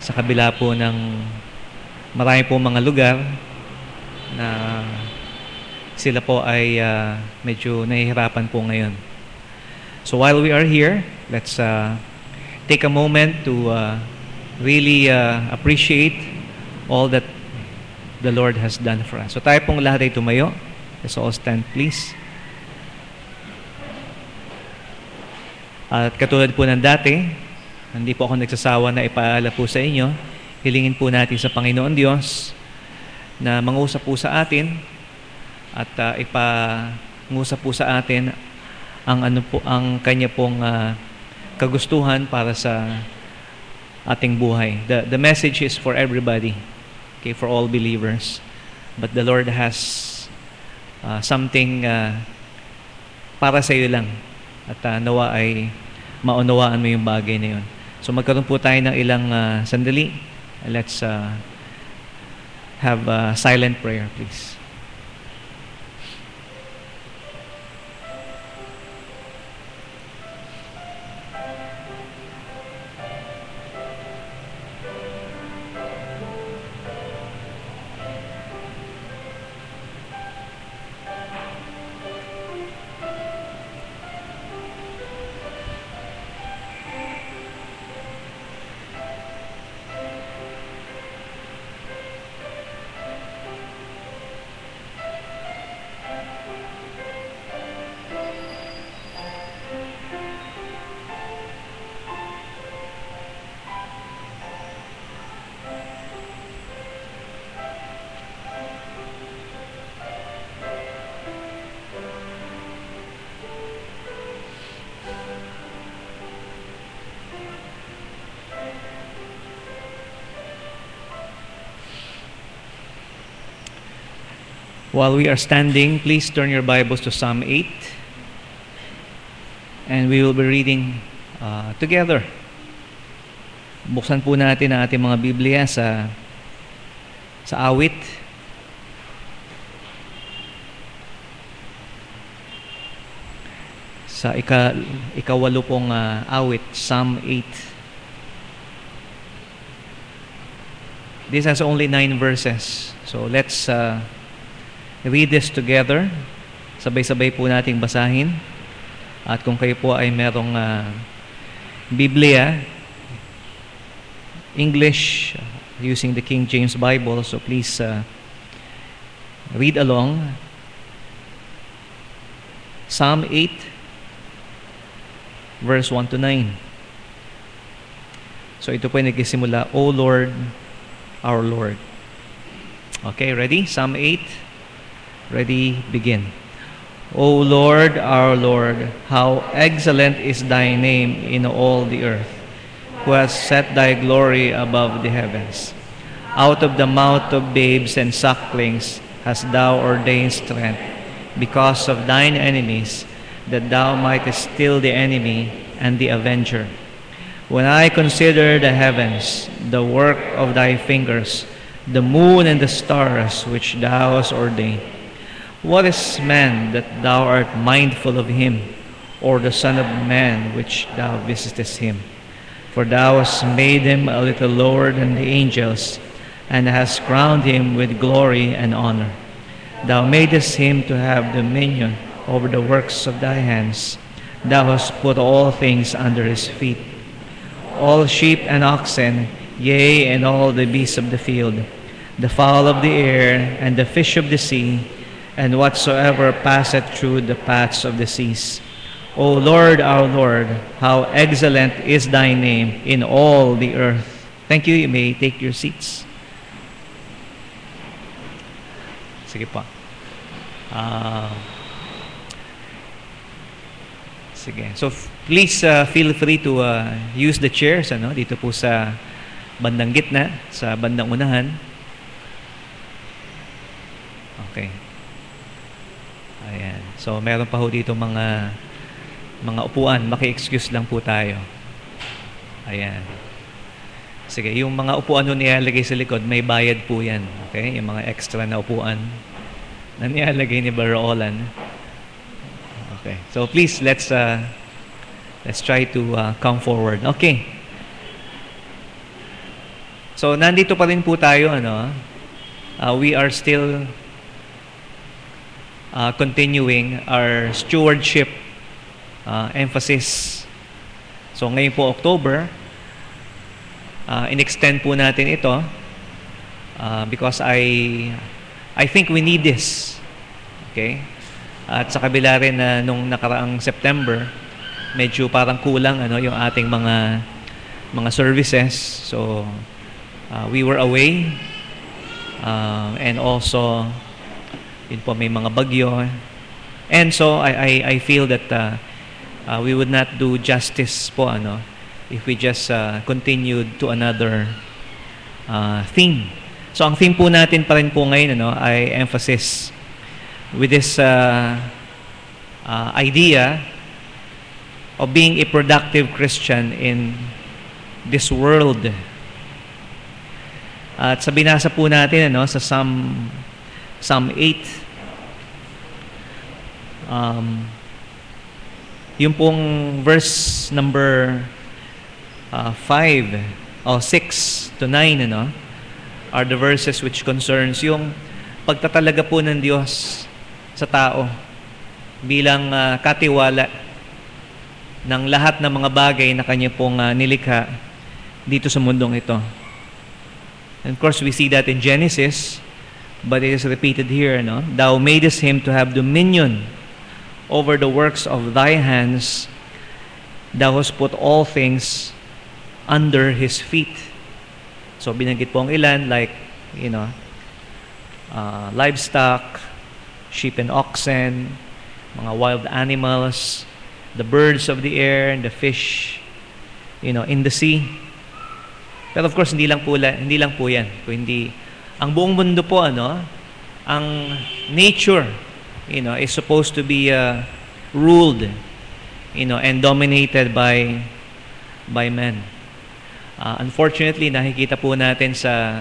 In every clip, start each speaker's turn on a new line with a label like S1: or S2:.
S1: sa kabila po ng marami po mga lugar na sila po ay medyo nahihirapan po ngayon. So while we are here, let's take a moment to really appreciate all that the Lord has done for us. So tayo pong lahat ay tumayo. Let's all stand, please. At katulad po ng dati, hindi po ako nagsasawa na ipaalala po sa inyo, hilingin po natin sa Panginoon Diyos na mangusap po sa atin at ipangusap po sa atin ang kanya pong kagustuhan para sa ating buhay. The message is for everybody, okay, for all believers. But the Lord has something para sa iyo lang. At nawa ay maunawaan mo yung bagay na yun. So magkaroon po tayo ng ilang sandali. Let's have a silent prayer, please. While we are standing, please turn your Bibles to Psalm 8. And we will be reading together. Buksan po natin ang ating mga Biblia sa awit. Sa ikawalo pong awit, Psalm 8. This has only 9 verses. So let's read this together. Sabay-sabay po nating basahin. At kung kayo po ay merong Biblia, English, using the King James Bible, so please read along. Psalm 8, verse 1 to 9. So ito po ay nagsisimula, O Lord, our Lord. Okay, ready? Psalm 8. Ready, begin. O Lord, our Lord, how excellent is thy name in all the earth, who has set thy glory above the heavens. Out of the mouth of babes and sucklings hast thou ordained strength, because of thine enemies, that thou mightest still the enemy and the avenger. When I consider the heavens, the work of thy fingers, the moon and the stars which thou hast ordained, what is man that thou art mindful of him, or the son of man which thou visitest him? For thou hast made him a little lower than the angels, and hast crowned him with glory and honor. Thou madest him to have dominion over the works of thy hands. Thou hast put all things under his feet, all sheep and oxen, yea, and all the beasts of the field, the fowl of the air, and the fish of the sea, and whatsoever passeth through the paths of the seas. O Lord, our Lord, how excellent is thy name in all the earth. Thank you. You may take your seats. Sige po. Sige. So please feel free to use the chairs dito po sa bandang gitna, sa bandang unahan. Okay. Ayan. So, meron pa ho dito mga upuan. Maki-excuse lang po tayo. Ayan. Sige, yung mga upuan nun nilalagay sa likod, may bayad po yan. Okay? Yung mga extra na upuan na nilalagay ni Baroolan. Okay. So, please, let's try to come forward. Okay. So, nandito pa rin po tayo, we are still continuing our stewardship emphasis. So, ngayon po October, in-extend po natin ito because I think we need this. Okay? At sa kabila rin na nung nakaraang September, medyo parang kulang yung ating mga services. So, we were away and also yun po may mga bagyo. And so, I feel that we would not do justice po if we just continued to another theme. So, ang theme po natin pa rin po ngayon ay emphasis with this idea of being a productive Christian in this world. At sa binasa po natin sa Psalm 8, yung pong verse number 5 or 6 to 9 are the verses which concerns yung pagtatalaga po ng Diyos sa tao bilang katiwala ng lahat ng mga bagay na Kanya pong nilikha dito sa mundong ito. And of course, we see that in Genesis, but it is repeated here, Thou madest him to have dominion over the works of thy hands. Thou hast put all things under his feet. So, binanggit po ang ilan, like, livestock, sheep and oxen, mga wild animals, the birds of the air, and the fish, in the sea. Pero of course, hindi lang po yan. Kundi, ang buong mundo po, ang nature, is supposed to be ruled, and dominated by men. Unfortunately, nakikita po natin sa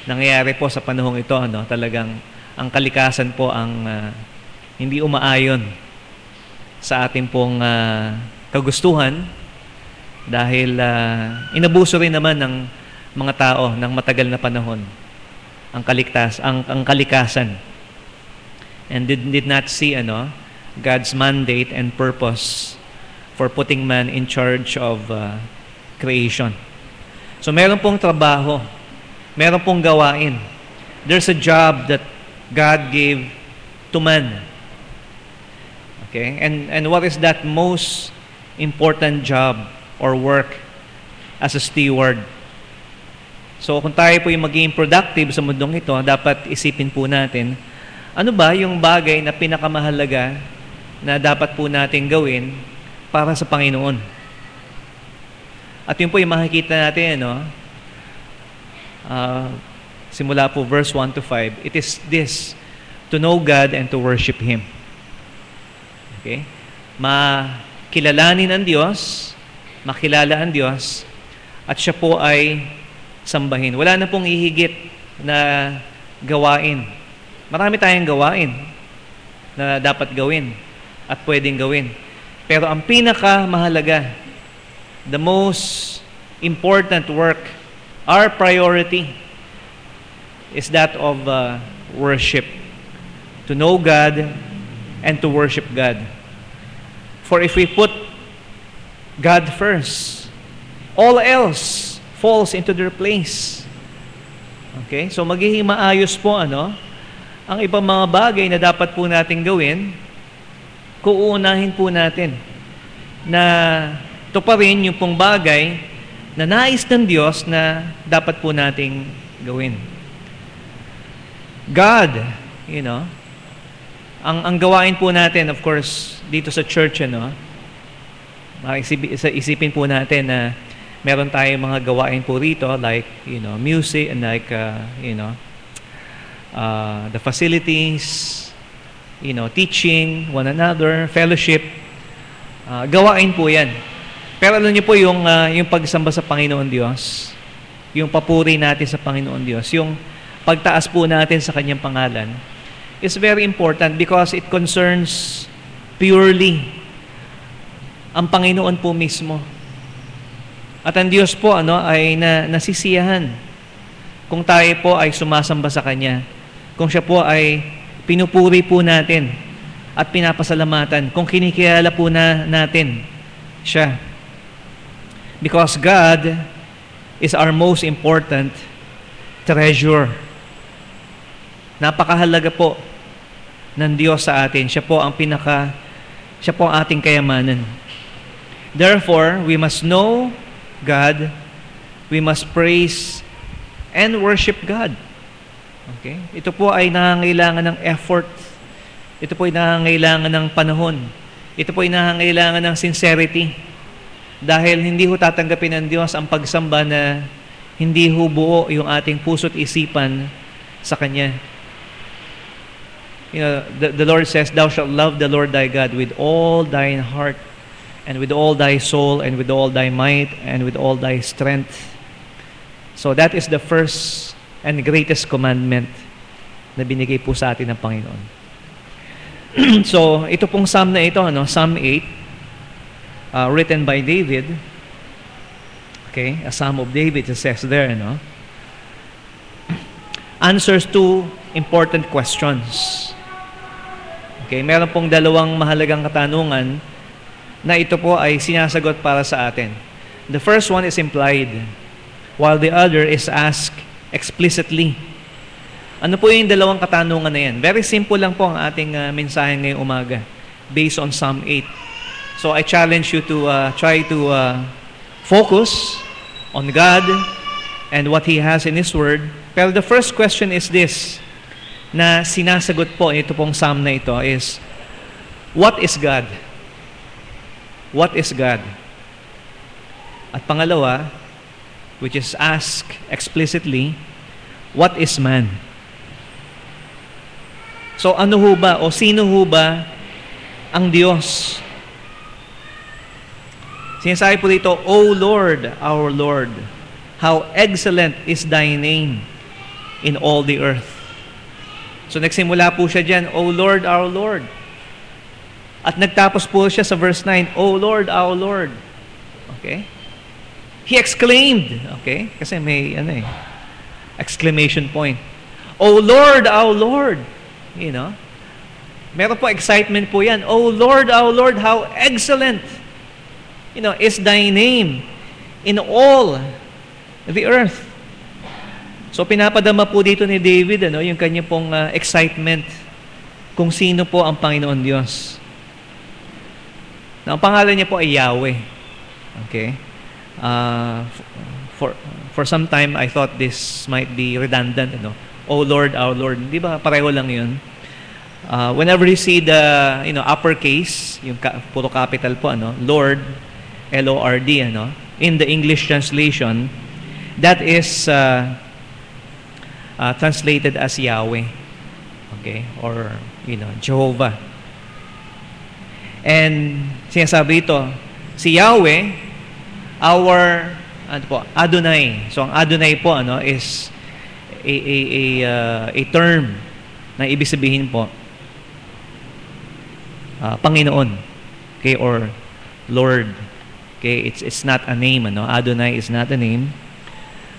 S1: nangyayari po sa panahong ito, talagang ang kalikasan po ang hindi umaayon sa ating pong kagustuhan dahil inabuso rin naman ng mga tao ng matagal na panahon ang kalikasan and did not see God's mandate and purpose for putting man in charge of creation. So meron pong trabaho, meron pong gawain. There's a job that God gave to man. Okay? And what is that most important job or work as a steward? So kung tayo po yung maging productive sa mundong ito, dapat isipin po natin, ano ba yung bagay na pinakamahalaga na dapat po natin gawin para sa Panginoon? At yun po yung makikita natin, simula po verse 1 to 5, it is this, to know God and to worship Him. Okay? Makilalanin ang Diyos, makilala ang Diyos, at siya po ay sambahin. Wala na pong ihigit na gawain. Marami tayong gawain na dapat gawin at pwedeng gawin. Pero ang pinakamahalaga, the most important work, our priority, is that of worship. To know God and to worship God. For if we put God first, all else falls into their place. Okay? So magiging maayos po ang ibang mga bagay na dapat po natin gawin, kuunahin po natin na ito pa rin yung pong bagay na nais ng Diyos na dapat po nating gawin. God, ang gawain po natin, of course, dito sa church, isipin po natin na meron tayong mga gawain po rito like, music and like, the facilities, teaching one another, fellowship. Gawain po yan. Pero alam niyo po yung pagsamba sa Panginoon Diyos, yung papuri natin sa Panginoon Diyos, yung pagtaas po natin sa Kanyang pangalan, is very important because it concerns purely ang Panginoon po mismo. At ang Diyos po ay nasisiyahan kung tayo po ay sumasamba sa Kanya. Kung siya po ay pinupuri po natin at pinapasalamatan. Kung kinikilala po natin siya. Because God is our most important treasure. Napakahalaga po ng Diyos sa atin. Siya po ang ating kayamanan. Therefore, we must know God, we must praise and worship God. Okay? Ito po ay nangangailangan ng effort. Ito po ay nangangailangan ng panahon. Ito po ay nangangailangan ng sincerity. Dahil hindi ho tatanggapin ng Diyos ang pagsamba na hindi ho buo yung ating puso't isipan sa Kanya. You know, the Lord says, "Thou shalt love the Lord thy God with all thine heart, and with all thy soul, and with all thy might, and with all thy strength." So that is the first and greatest commandment na binigay po sa atin ng Panginoon. So, ito pong Psalm na ito, Psalm 8, written by David. Okay, a Psalm of David, it says there, answers two important questions. Okay, meron pong dalawang mahalagang katanungan na ito po ay sinasagot para sa atin. The first one is implied, while the other is asked explicitly. Ano po yung dalawang katanungan na yan? Very simple lang po ang ating mensahe ngayong umaga based on Psalm 8. So I challenge you to try to focus on God and what He has in His Word. Pero the first question is this, na sinasagot po ito pong Psalm na ito is, what is God? What is God? At pangalawa, which is asked explicitly, what is man? So ano ho ba o sino ho ba ang Diyos? Sinasabi po dito, O Lord, our Lord, how excellent is Thy name in all the earth. So nagsimula po siya dyan, O Lord, our Lord. At nagtapos po siya sa verse 9, O Lord, our Lord. Okay? He exclaimed, okay? Kasi may exclamation point. O Lord, our Lord. You know? Meron po excitement po yan. O Lord, our Lord, how excellent is Thy name in all the earth. So pinapadama po dito ni David yung kanya pong excitement kung sino po ang Panginoon Diyos. Now, ang pangalan niya po ay Yahweh. Okay? For some time, I thought this might be redundant. O Lord, our Lord. Di ba pareho lang yun? Whenever you see the uppercase, yung puro capital po, Lord, L-O-R-D, in the English translation, that is translated as Yahweh. Okay? Or, Jehovah. And sinasabi ito, si Yahweh, our Adonai. So ang Adonai po is a term na ibig sabihin po Panginoon. Okay, or Lord. Okay, it's not a name, Adonai is not a name.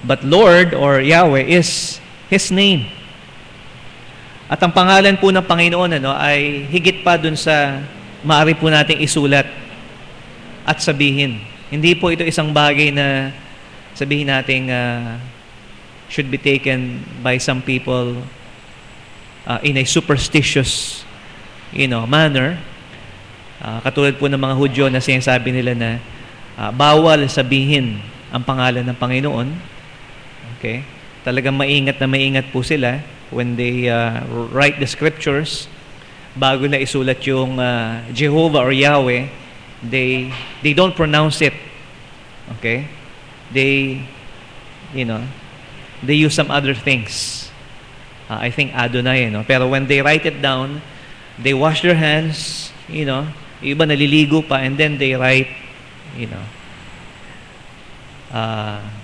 S1: But Lord or Yahweh is His name. At ang pangalan po ng Panginoon ay higit pa dun sa maaari po nating isulat at sabihin. Hindi po ito isang bagay na sabihin nating should be taken by some people in a superstitious manner. Katulad po ng mga Hudyo na sinasabi nila na bawal sabihin ang pangalan ng Panginoon. Okay? Talagang maingat po sila when they write the scriptures. Bago na isulat yung Jehovah or Yahweh, they don't pronounce it. Okay? They use some other things. I think Adonai, Pero when they write it down, they wash their hands, iba naliligo pa, and then they write,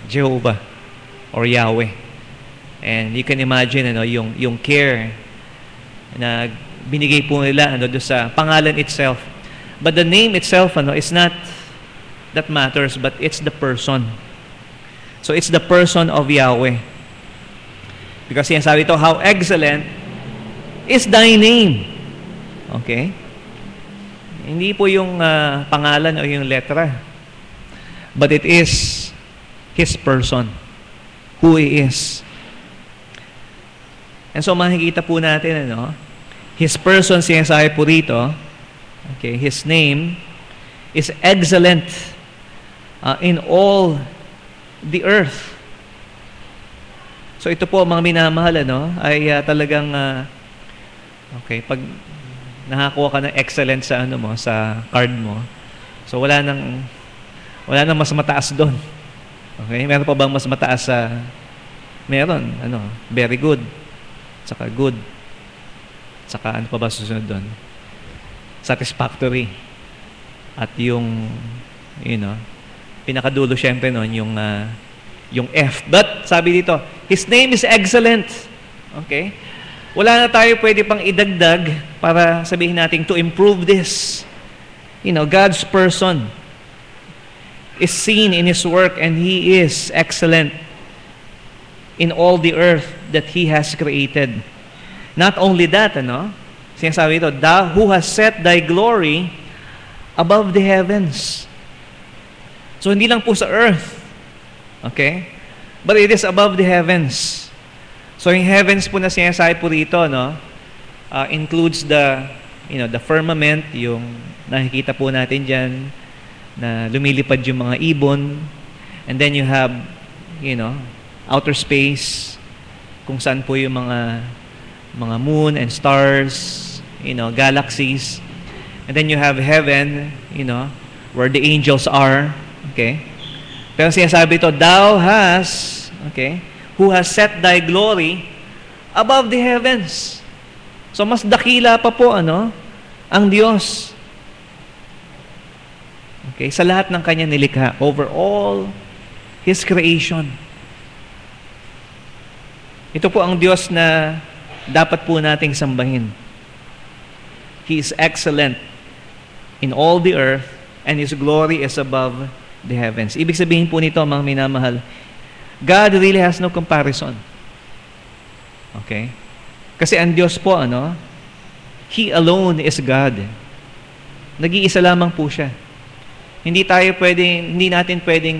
S1: Jehovah or Yahweh. And you can imagine, yung care na binigay po nila doon sa pangalan itself. But the name itself is not that matters, but it's the person. So it's the person of Yahweh. Because sinasabi ito, how excellent is thy name. Okay? Hindi po yung pangalan o yung letra. But it is His person. Who He is. And so makikita po natin, His person, sinasabi po rito, okay, His name is excellent in all the earth. So ito po, mga minamahal, ay talagang, okay, pag nakakuha ka ng excellent sa sa card mo, so wala nang mas mataas doon. Okay, meron pa bang mas mataas sa meron, very good, saka good, saka ano pa ba susunod doon? Satisfactory. At yung pinakadulo syempre noon yung F. But sabi dito, His name is excellent. Okay? Wala na tayo pwede pang idagdag para sabihin natin to improve this. God's person is seen in His work, and He is excellent in all the earth that He has created. Not only that, sinasabi ito, thou who has set thy glory above the heavens. So hindi lang po sa earth. Okay? But it is above the heavens. So yung heavens po na sinasabi po rito, includes the firmament, yung nakikita po natin dyan, na lumilipad yung mga ibon. And then you have, outer space, kung saan po yung mga moon and stars, galaxies. And then you have heaven, where the angels are. Okay? Pero sinasabi ito, thou has, okay, who has set thy glory above the heavens. So mas dakila pa po, ang Diyos. Okay, sa lahat ng kanya nilikha, over all His creation. Ito po ang Diyos na dapat po nating sambahin. He is excellent in all the earth, and His glory is above the heavens. Ibig sabihin po nito, mga minamahal, God really has no comparison. Okay? Kasi ang Diyos po, He alone is God. Nag-iisa lamang po siya. Hindi natin pwedeng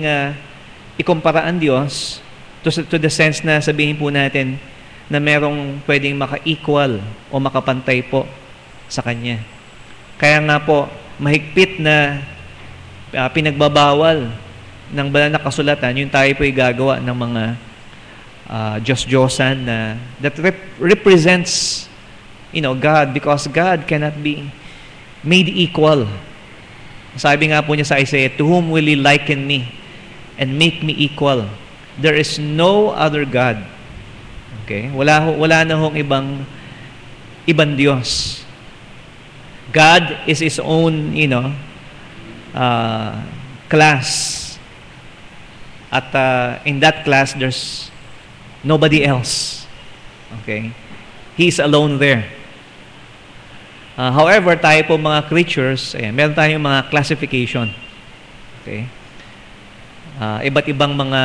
S1: ikumpara ang Diyos to the sense na sabihin po natin na merong pwedeng maka-equal o makapantay po sa Kanya. Kaya nga po, mahigpit na pinagbabawal ng banal na kasulatan, yung tayo po'y gagawa ng mga Diyos-Diyosan that represents God, because God cannot be made equal. Sabi nga po niya sa Isaiah, to whom will He liken me and make me equal? There is no other God. Okay? Wala na hong ibang Diyos. God is His own, class. At in that class, there's nobody else. Okay? He's alone there. However, tayo po mga creatures, meron tayong mga classification. Okay? Iba't ibang mga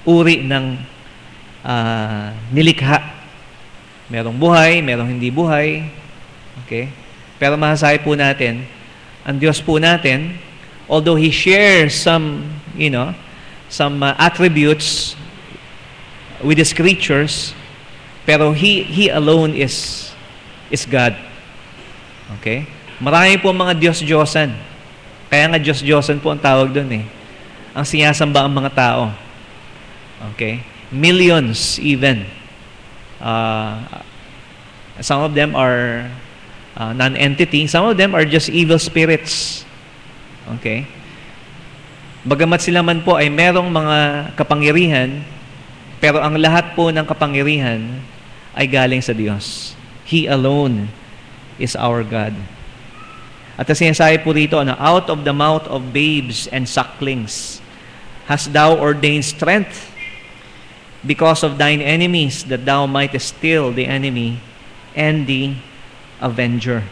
S1: uri ng nilikha. Merong buhay, merong hindi buhay. Okay? Pero masasabi po natin, ang Diyos po natin, although He shares some attributes with His creatures, pero He alone is God. Okay? Marami po mga Diyos-Diyosan. Kaya nga Diyos-Diyosan po ang tawag doon ang sinasamba ang mga tao. Okay? Millions even. Some of them are non-entity. Some of them are just evil spirits. Okay? Bagamat sila man po ay merong mga kapangyarihan, pero ang lahat po ng kapangyarihan ay galing sa Diyos. He alone is our God. At sinasabi po dito, out of the mouth of babes and sucklings hast thou ordained strength because of thine enemies, that thou mightest still the enemy and the avenger.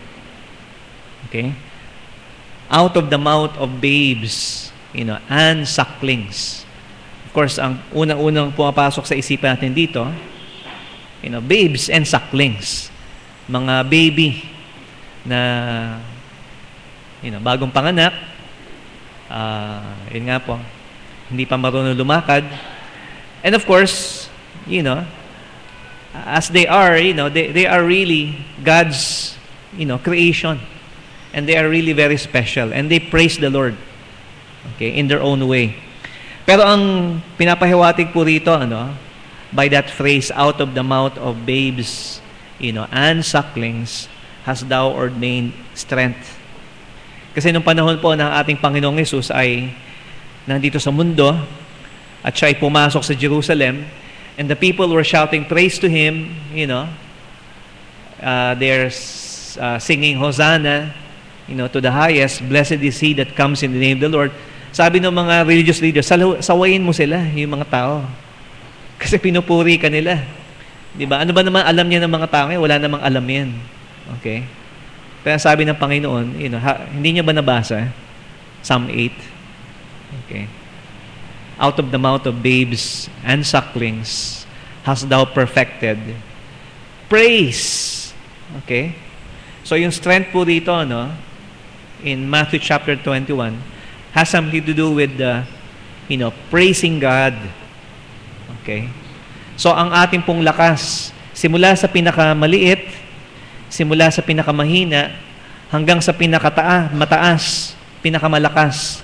S1: Okay? Out of the mouth of babes. and sucklings. Of course, ang unang-unang pumapasok sa isipan natin dito, babes and sucklings. Mga baby na bagong panganak, yun nga po, hindi pa marunong lumakad. And of course, as they are, they are really God's, creation. And they are really very special. And they praise the Lord, in their own way. Pero ang pinapahiwatig po rito, by that phrase, out of the mouth of babes, and sucklings, has thou ordained strength. Kasi nung panahon po ng ating Panginoong Hesus ay nandito sa mundo at siya ay pumasok sa Jerusalem and the people were shouting praise to Him, they're singing Hosanna, to the highest, blessed is He that comes in the name of the Lord. Sabi ng mga religious leaders, sawayin mo sila, yung mga tao. Kasi pinupuri ka nila. Diba? Ano ba naman alam niya ng mga tao? Wala namang alam yan. Okay? Kaya sabi ng Panginoon, hindi niya ba nabasa? Psalm 8. Okay. Out of the mouth of babes and sucklings hast thou perfected praise. Okay? So yung strength po dito, in Matthew chapter 21, has something to do with praising God. Okay? So ang ating pong lakas, simula sa pinakamaliit, simula sa pinakamahina, hanggang sa mataas, pinakamalakas.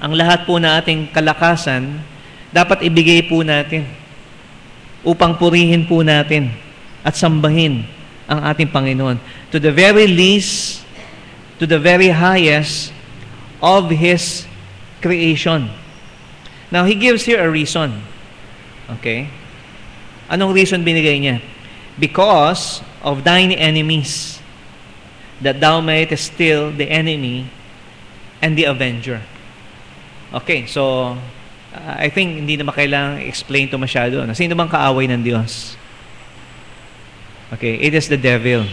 S1: Ang lahat po na ating kalakasan, dapat ibigay po natin upang purihin po natin at sambahin ang ating Panginoon. To the very least, to the very highest of His creation. Now, He gives here a reason. Okay? Anong reason binigay niya? Because of thine enemies, that thou mayest still the enemy and the avenger. Okay, so I think hindi na makailangang explain to masyado. Sino bang kaaway ng Diyos? Okay, it is the devil.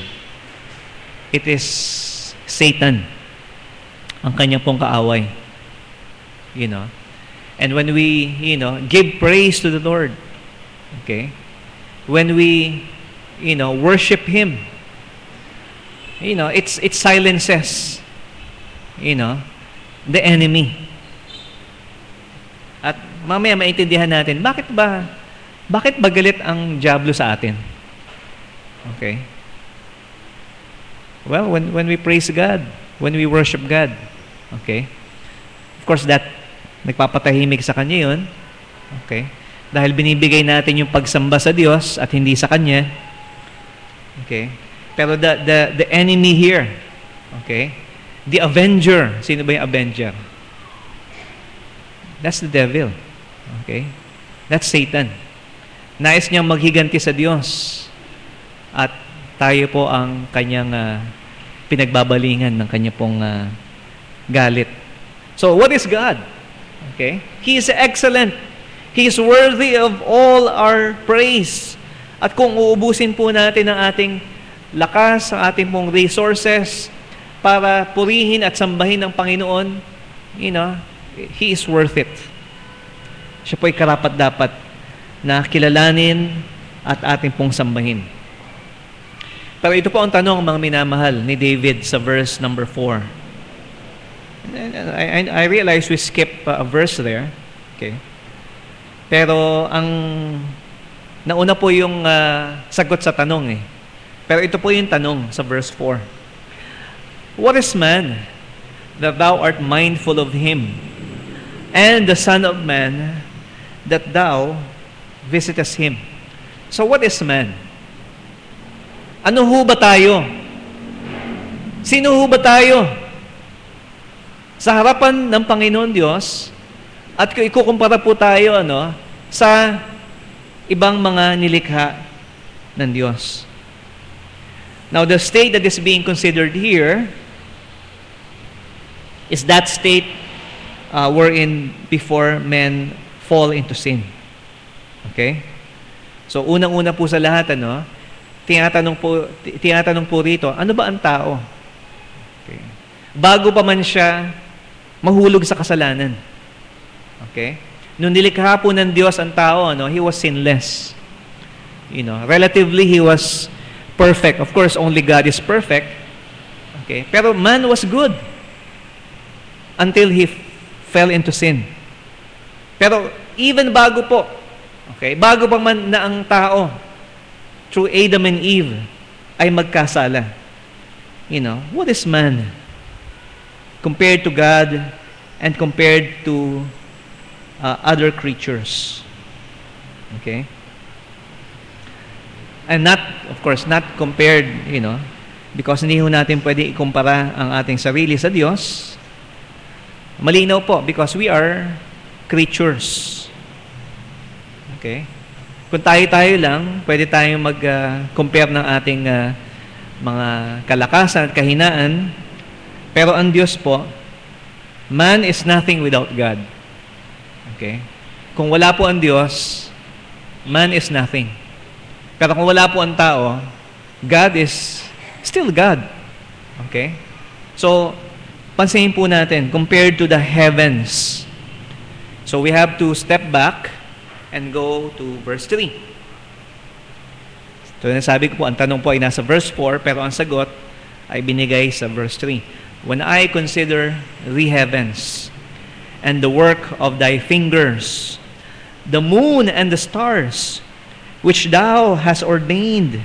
S1: It is Satan. Ang kanya pong kaaway. And when we, give praise to the Lord, okay, when we, worship Him, it silences, the enemy. At mamaya maintindihan natin, bakit ba galit ang diablo sa atin? Okay? Well, when we praise God, when we worship God, okay? Of course, that nagpapatahimik sa Kanya yun. Okay? Dahil binibigay natin yung pagsamba sa Diyos at hindi sa Kanya. Okay? Pero the enemy here, okay? The avenger. Sino ba yung avenger? That's the devil. Okay? That's Satan. Nais niyang maghiganti sa Diyos. At tayo po ang kanyang pinagbabalingan ng kanya pong galit. So, what is God? Okay? He is excellent. He is worthy of all our praise. At kung uubusin po natin ang ating lakas, ang ating pong resources para purihin at sambahin ng Panginoon, He is worth it. Siya po'y karapat-dapat na kilalanin at ating pong sambahin. Pero ito po ang tanong, mga minamahal, ni David sa verse number 4. I realize we skip a verse there. Okay. Pero ang nauna po yung sagot sa tanong . Pero ito po yung tanong sa verse 4. What is man that thou art mindful of him, and the Son of Man that thou visitest him? So what is man? Ano ho ba tayo? Sino ho ba tayo? Sa harapan ng Panginoon Diyos, at kung ikukumpara po tayo sa ibang mga nilikha ng Diyos. Now, the state that is being considered here is that state wherein before men fall into sin. Okay? So, unang-una po sa lahat, tinatanong po rito, ano ba ang tao? Okay. Bago pa man siya mahulog sa kasalanan. Okay? Nung nilikha po ng Diyos ang tao, he was sinless. Relatively, he was perfect. Of course, only God is perfect. Okay? Pero man was good until he fell into sin. Pero even bago po, bago pa man na ang tao, through Adam and Eve, ay magkasala. What is man compared to God and compared to other creatures? Okay? And not, of course, not compared, because hindi natin pwede ikumpara ang ating sarili sa Diyos. Malinaw po, because we are creatures. Okay? Kung tayo-tayo lang, pwede tayong mag-compare ng ating mga kalakasan at kahinaan. Pero ang Diyos po, man is nothing without God. Okay? Kung wala po ang Diyos, man is nothing. Pero kung wala po ang tao, God is still God. Okay? So, pansinin po natin, compared to the heavens. So, we have to step back and go to verse 3. So, nasabi ko po, ang tanong po ay nasa verse 4, pero ang sagot ay binigay sa verse 3. When I consider the heavens and the work of thy fingers, the moon and the stars, which thou hast ordained.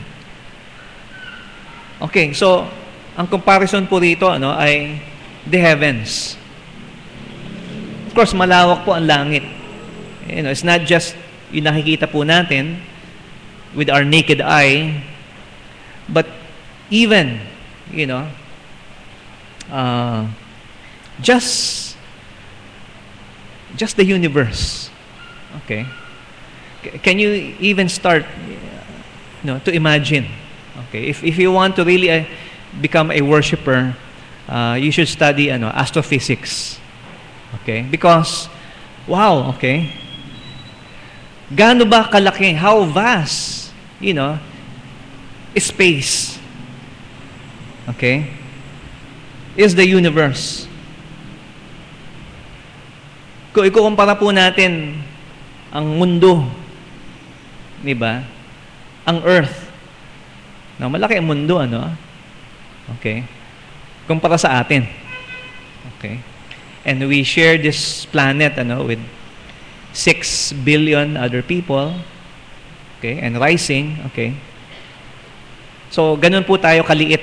S1: Okay, so, ang comparison po rito ay the heavens. Of course, malawak po ang langit. It's not just yung nakikita po natin with our naked eye, but even, just the universe. Okay? Can you even start, to imagine? Okay? If you want to really become a worshiper, you should study astrophysics. Okay? Because, wow, okay? Gaano ba kalaki? How vast, space, okay, is the universe. Kung ikukumpara po natin ang mundo, di ba? Ang earth. Malaki ang mundo, Okay? Kumpara sa atin. Okay? And we share this planet, with 6 billion other people, okay, and rising, okay. So, ganun po tayo kaliit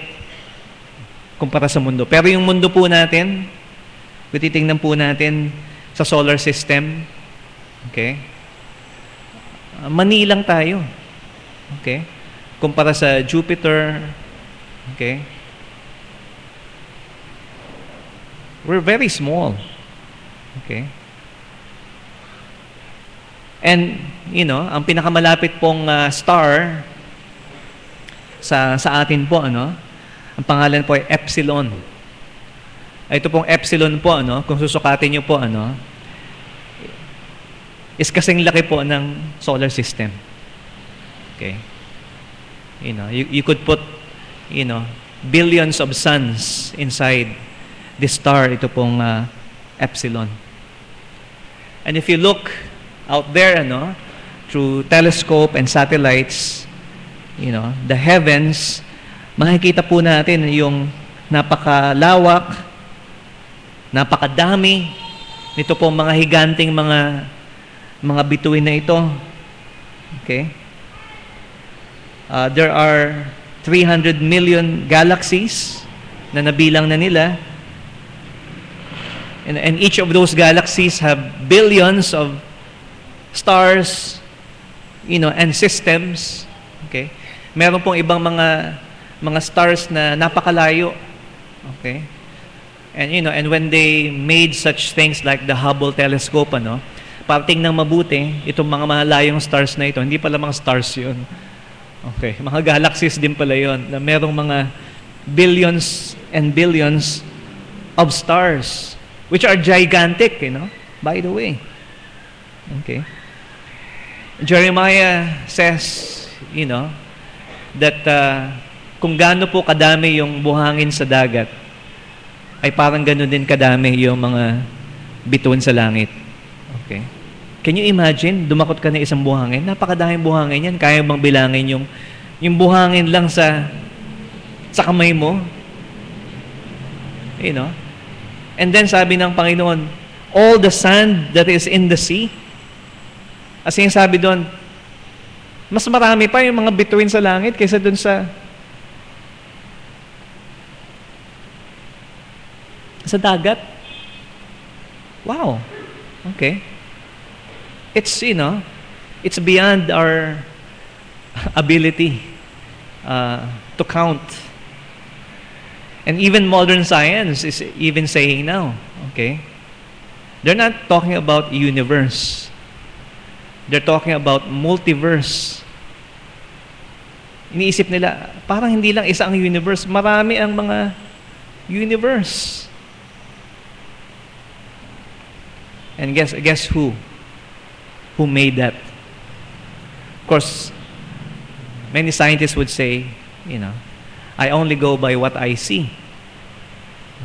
S1: kumpara sa mundo. Pero yung mundo po natin, kung titingnan po natin sa solar system, okay, mani lang tayo, okay, kumpara sa Jupiter, okay. We're very small, okay. And, ang pinakamalapit pong star sa atin po, ang pangalan po ay Epsilon. Ito pong Epsilon po, kung susukatin niyo po, is kasing laki po ng solar system. Okay? You could put, billions of suns inside this star, ito pong Epsilon. And if you look out there, through telescope and satellites, the heavens, makikita po natin yung napakalawak, napakadami nito po mga higanting mga bituin na ito. Okay? There are 300 million galaxies na nabilang na nila. And each of those galaxies have billions of stars, and systems. Okay? Meron pong ibang mga stars na napakalayo. Okay? And and when they made such things like the Hubble telescope, para tingnan mabuti itong mga malayong stars na ito, hindi pala mga stars 'yun. Okay, mga galaxies din pala 'yon, na merong mga billions and billions of stars which are gigantic, by the way. Okay? Jeremiah says, that kung gaano po kadami yung buhangin sa dagat, ay parang ganun din kadami yung mga bituin sa langit. Okay? Can you imagine, dumakot ka na isang buhangin? Napakadaming buhangin yan. Kaya bang bilangin yung buhangin lang sa kamay mo? You know? And then sabi ng Panginoon, all the sand that is in the sea. As yung sabi doon, mas marami pa yung mga bituin sa langit kaysa doon sa dagat. Wow. Okay. It's, it's beyond our ability to count. And even modern science is even saying now, okay, they're not talking about universe. They're talking about multiverse. Iniisip nila, parang hindi lang isa ang universe, marami ang mga universe. And guess who? Who made that? Of course, many scientists would say, I only go by what I see.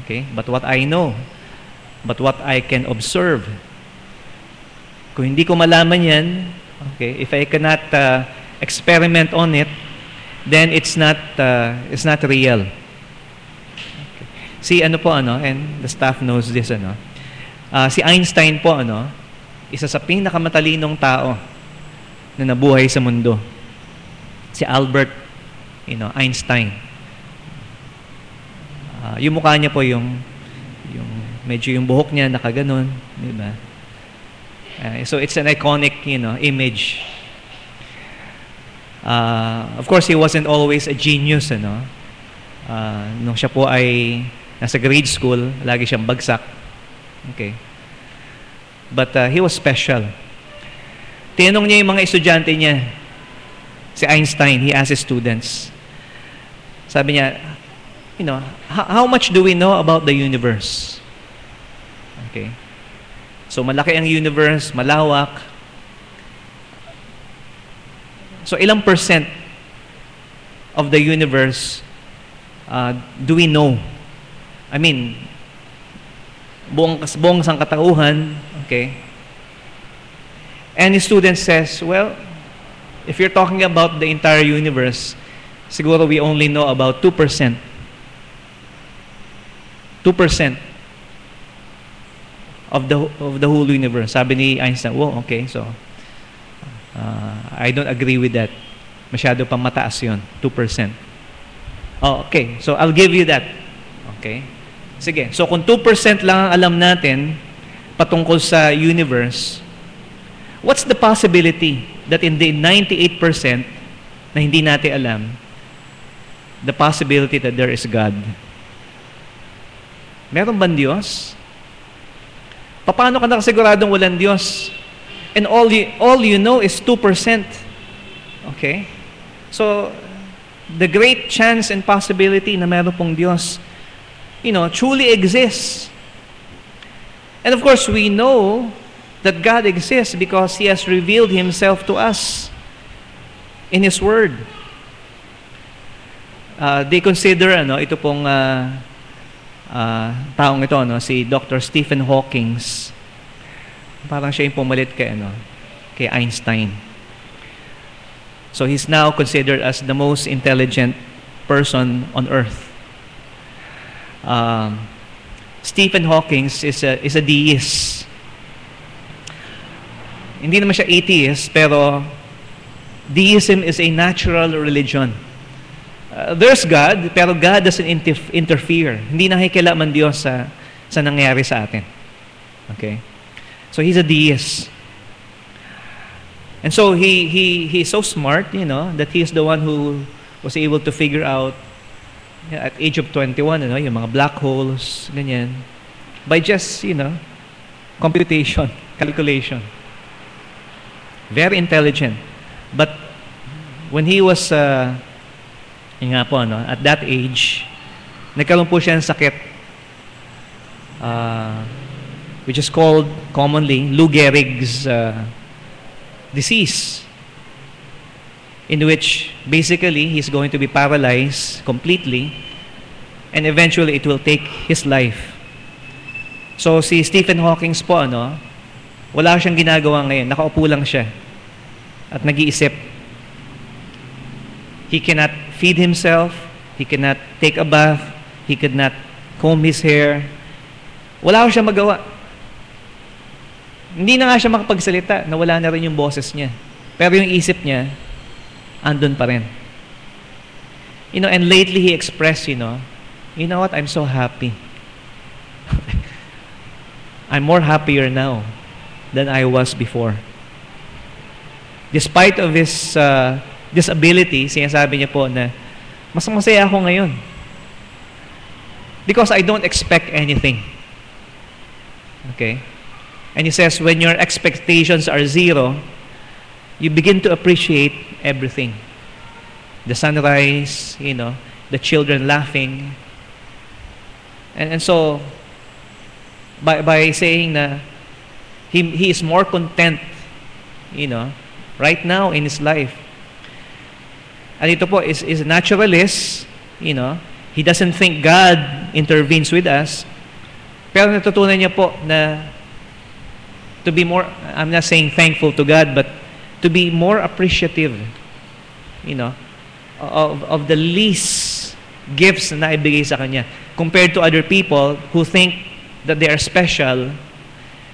S1: Okay? But what I know. But what I can observe. Kung hindi ko malaman yan, okay, if I cannot experiment on it, then it's not real. Okay. See, and the staff knows this, si Einstein po, isa sa pinakamatalinong tao na nabuhay sa mundo. Si Albert, Einstein. Yung mukha niya po medyo yung buhok niya nakaganon, di ba? So it's an iconic, image. Of course, he wasn't always a genius, nung siya po ay nasa grade school, lagi siyang bagsak. Okay. But he was special. Tinanong niya yung mga estudyante niya, si Einstein, he asked his students. Sabi niya, how much do we know about the universe? Okay. So malaki ang universe, malawak. So ilang percent of the universe do we know? I mean, buong sangkatauhan, okay? And the student says, well, if you're talking about the entire universe, siguro we only know about 2%. 2% of the whole universe. Sabi ni Einstein, oh, okay, so I don't agree with that. Masyado pang mataas yun, 2%. Oh, okay, so I'll give you that. Okay? Sige, so kung 2% lang ang alam natin patungkol sa universe, what's the possibility that in the 98% na hindi natin alam, the possibility that there is God? Meron bang Diyos? Paano ka nakasiguradong walang Diyos? And all you know is 2%. Okay? So, the great chance and possibility na meron pong Diyos, truly exists. And of course, we know that God exists because He has revealed Himself to us in His Word. They consider, ito pong taong ito, si Dr. Stephen Hawking. Parang siya yung pumalit kay Einstein. So he's now considered as the most intelligent person on earth. Stephen Hawking is a deist. Hindi naman siya atheist, pero deism is a natural religion. There's God, pero God doesn't interfere. Hindi nakikialaman Diyos sa nangyayari sa atin. Okay? So he's a deist. And so he's so smart, that he's the one who was able to figure out at age of 21, yung mga black holes, ganyan, by just, computation, calculation. Very intelligent. But when he was, at that age, nagkaroon po siya ng sakit, which is called commonly Lou Gehrig's disease, in which basically he's going to be paralyzed completely, and eventually it will take his life. So si Stephen Hawking po, wala siyang ginagawa ngayon. Nakaupo lang siya at nag-iisip. He cannot feed himself. He cannot take a bath. He could not comb his hair. Wala ko siya magawa. Hindi na nga siya makapagsalita. Nawala na rin yung boses niya. Pero yung isip niya, andun pa rin. And lately he expressed, you know what? I'm so happy. I'm more happier now than I was before. Despite of his disability, sinasabi niya po na mas masaya ako ngayon. Because I don't expect anything. Okay? And he says, when your expectations are zero, you begin to appreciate everything. The sunrise, the children laughing. And so, by saying na he is more content, right now in his life. And ito po is a naturalist, he doesn't think God intervenes with us. Pero natutunan niya po na to be more, I'm not saying thankful to God, but to be more appreciative, of the least gifts na naibigay sa kanya compared to other people who think that they are special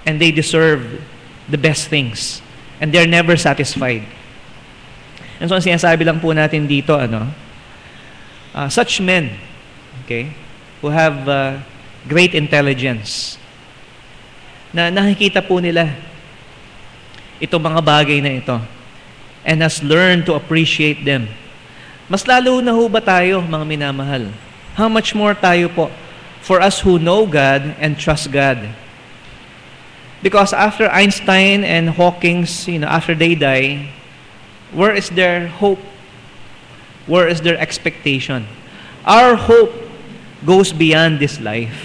S1: and they deserve the best things and they're never satisfied. And so ang sinasabi lang po natin dito, such men, okay, who have great intelligence, na nakikita po nila itong mga bagay na ito and has learned to appreciate them. Mas lalo na ho ba tayo, mga minamahal? How much more tayo po for us who know God and trust God? Because after Einstein and Hawking's, after they die, where is their hope? Where is their expectation? Our hope goes beyond this life.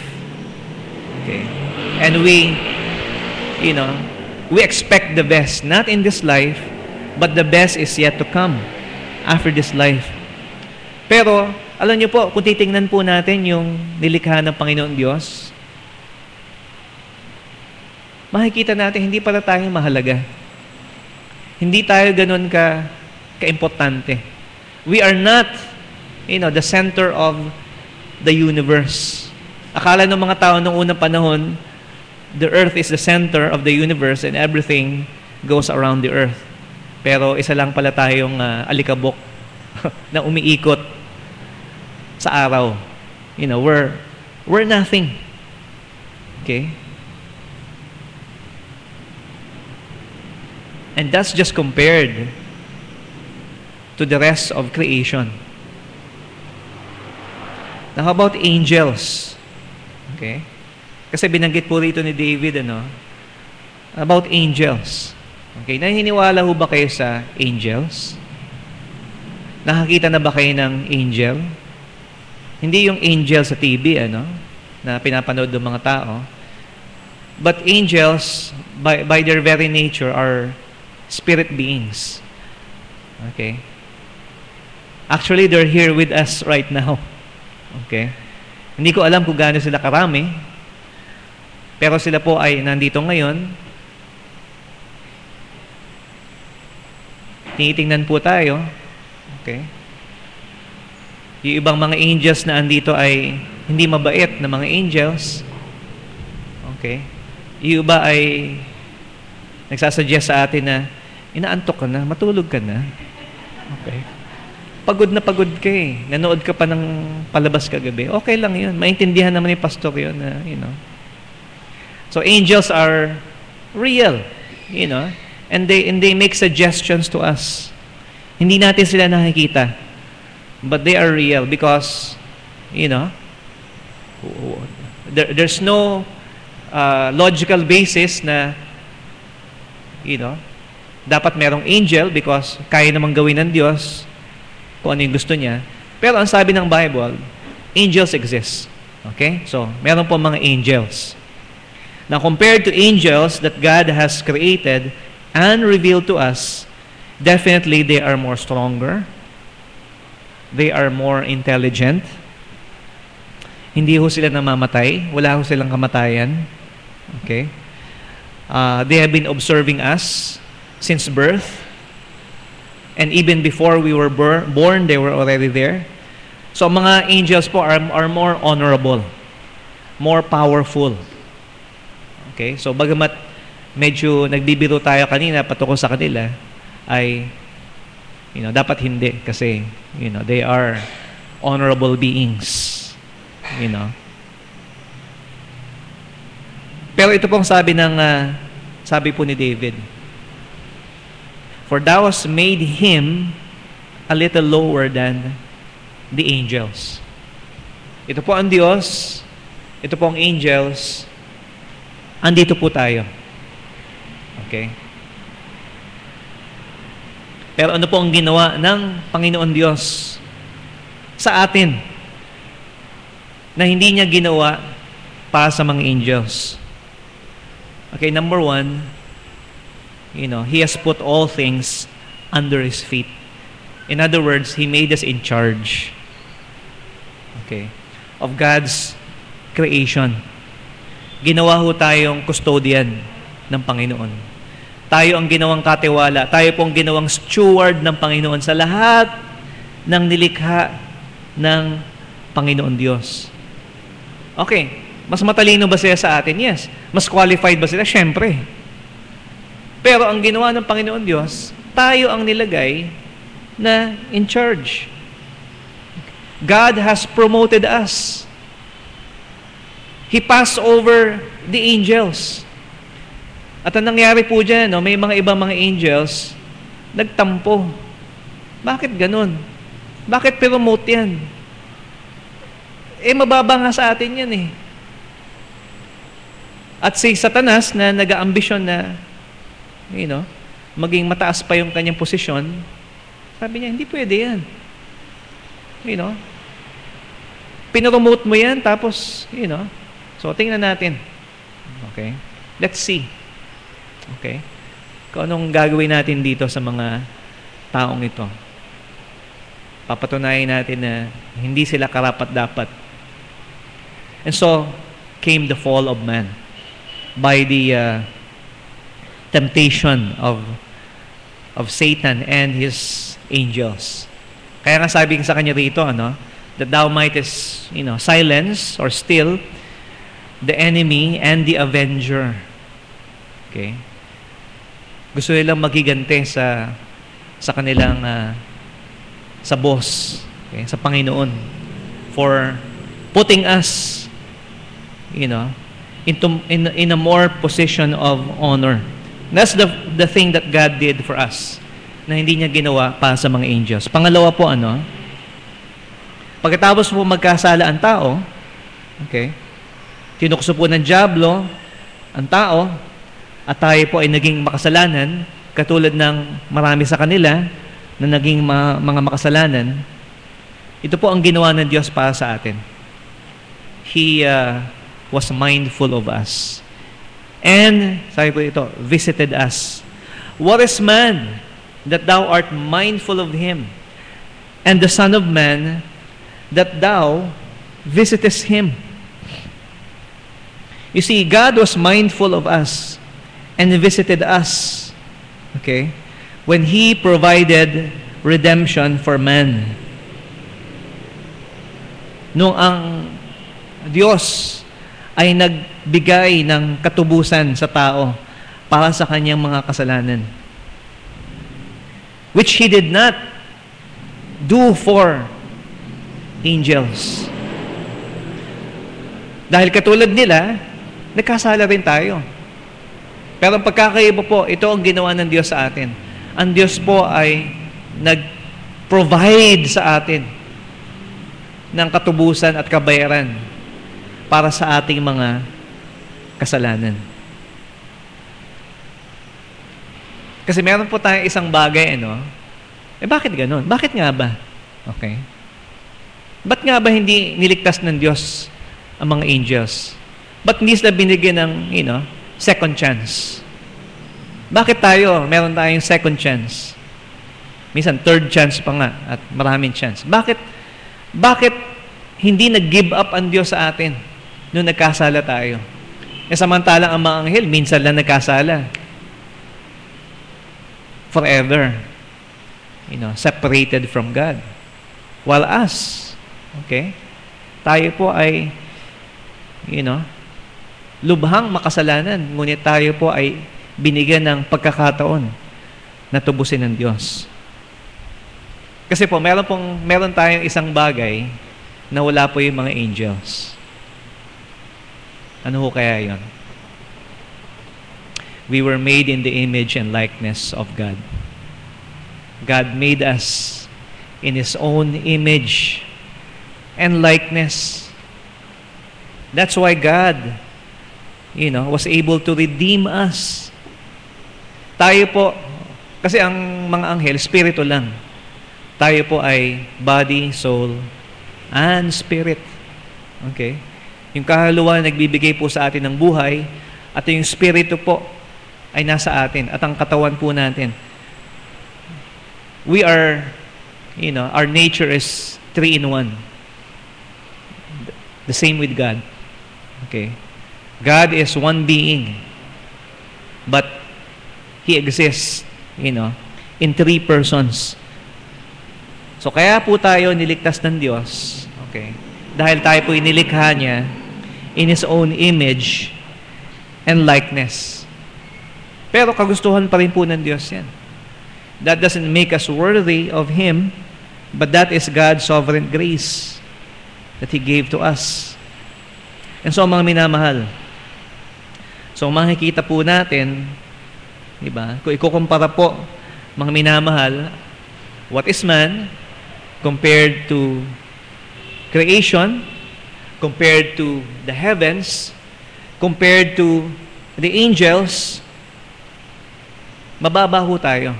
S1: Okay? And we expect the best, not in this life, but the best is yet to come after this life. Pero, alam niyo po, kung titingnan po natin yung nilikha ng Panginoon Diyos, makikita natin hindi pala tayo mahalaga. Hindi tayo ganun ka-importante. We are not, the center of the universe. Akala ng mga tao noong unang panahon, the earth is the center of the universe and everything goes around the earth. Pero isa lang pala tayong alikabok na umiikot sa araw. We're nothing. Okay? And that's just compared to the rest of creation. Now, how about angels? Okay? Kasi binanggit po rito ni David, about angels. Okay? Naniniwala ho ba kayo sa angels? Nakakita na ba kayo ng angel? Hindi yung angel sa TV, na pinapanood ng mga tao. But angels, by their very nature, are spirit beings. Okay? Actually, they're here with us right now. Okay? Hindi ko alam kung gaano sila karami, pero sila po ay nandito ngayon. Tinitingnan po tayo. Okay? Yung ibang mga angels na andito ay hindi mabait na mga angels. Okay? Yung iba ay nagsasuggest sa atin na inaantok ka na, matulog ka na. Okay? Pagod na pagod ka eh. Nanood ka pa ng palabas kagabi. Okay lang yun. Maintindihan naman ni pastor yun. So angels are real. And they make suggestions to us. Hindi natin sila nakikita. But they are real because, there's no logical basis na dapat merong angel because kaya namang gawin ng Diyos kung ano yung gusto niya. Pero ang sabi ng Bible, angels exist. Okay? So, meron po mga angels. Now, compared to angels that God has created and revealed to us, definitely they are more stronger. They are more intelligent. Hindi ho sila namamatay. Wala ho silang kamatayan. Okay? They have been observing us since birth. And even before we were born, they were already there. So, mga angels po are more honorable, more powerful. Okay? So, bagamat medyo nagbibiro tayo kanina patungkol sa kanila, ay, dapat hindi. Kasi, they are honorable beings. Pero ito pong sabi po ni David, "For thou hast made him a little lower than the angels." Ito po ang Diyos, ito po ang angels, andito po tayo. Okay? Pero ano po ang ginawa ng Panginoon Diyos sa atin na hindi niya ginawa para sa mga angels? Okay, number one, He has put all things under His feet. In other words, He made us in charge, okay, of God's creation. Ginawa ho tayong custodian ng Panginoon. Tayo ang ginawang katiwala. Tayo pong ginawang steward ng Panginoon sa lahat ng nilikha ng Panginoon Diyos. Okay, mas matalino ba sila sa atin? Yes. Mas qualified ba sila? Siyempre. Pero ang ginawa ng Panginoon Diyos, tayo ang nilagay na in charge. God has promoted us. He passed over the angels. At ang nangyari po dyan, may mga ibang mga angels, nagtampo. Bakit ganun? Bakit promote yan? Mababa nga sa atin yan eh. At si Satanas na nag-aambisyon na, maging mataas pa yung kanyang posisyon, sabi niya, hindi pwede yan. Pinopromote mo yan, tapos, so tingnan natin. Okay? Let's see. Okay? Kung anong gagawin natin dito sa mga taong ito. Papatunayan natin na hindi sila karapat-dapat. And so, came the fall of man by the temptation of Satan and his angels. Kaya nga sabi sa kanya rito, that thou mightest, silence or still the enemy and the avenger. Okay? Gusto nilang magigante sa kanilang sa boss, okay, sa Panginoon, for putting us in a more position of honor. That's the thing that God did for us na hindi niya ginawa para sa mga angels. Pangalawa po, pagkatapos po magkasala ang tao, okay, tinukso po ng dyablo ang tao, at tayo po ay naging makasalanan, katulad ng marami sa kanila na naging mga makasalanan. Ito po ang ginawa ng Diyos para sa atin. He was mindful of us. And, sabi po ito, visited us. What is man that thou art mindful of him? And the Son of Man that thou visitest him? You see, God was mindful of us and visited us, okay, when He provided redemption for man. Nung ang Diyos ay nagbigay ng katubusan sa tao para sa kanyang mga kasalanan, which He did not do for angels. Dahil katulad nila, nagkasala rin tayo. Pero ang pagkakaiba po, ito ang ginawa ng Diyos sa atin. Ang Diyos po ay nag-provide sa atin ng katubusan at kabayaran para sa ating mga kasalanan. Kasi meron po tayong isang bagay, bakit ganun? Bakit nga ba? Okay. Ba't nga ba hindi niligtas ng Diyos ang mga angels? Ba't hindi sila binigyan ng, second chance? Bakit meron tayong second chance? Minsan, third chance pa nga at maraming chance. Bakit hindi nag-give up ang Diyos sa atin nung nagkasala tayo. Samantalang ang mga anghel, minsan lang nagkasala. Forever. Separated from God. While us, okay, tayo po ay, lubhang makasalanan, ngunit tayo po ay binigyan ng pagkakataon na tubusin ng Diyos. Kasi po, meron tayong isang bagay na wala po yung mga angels. Ano ho kaya yon? We were made in the image and likeness of God. God made us in His own image and likeness. That's why God, was able to redeem us. Tayo po, kasi ang mga anghel, spirito lang. Tayo po ay body, soul, and spirit. Okay? Yung kahuluan nagbibigay po sa atin ng buhay, at yung spirito po ay nasa atin, at ang katawan po natin. We are, our nature is 3-in-1. The same with God. Okay? God is one being, but He exists, in 3 persons. So, kaya po tayo niligtas ng Diyos, okay? Dahil tayo po inilikha niya in His own image and likeness. Pero kagustuhan pa rin po ng Diyos yan. That doesn't make us worthy of Him, but that is God's sovereign grace that He gave to us. And so, mga minamahal, so makikita po natin, diba? Kung ikukumpara po, mga minamahal, what is man compared to creation, compared to the heavens, compared to the angels, mababa ho tayo.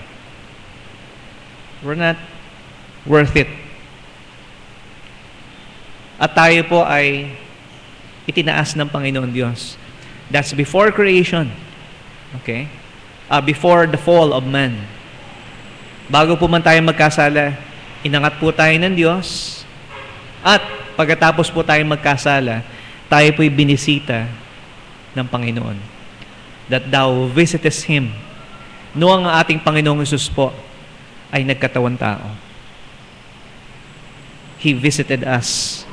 S1: We're not worth it. At tayo po ay itinaas ng Panginoon Diyos. That's before creation. Okay? Before the fall of man. Bago po man tayo magkasala, inangat po tayo ng Diyos. At pagkatapos po tayo magkasala, tayo po'y binisita ng Panginoon. That thou visitest Him. Noong ang ating Panginoong Hesus po ay nagkatawan tao. He visited us.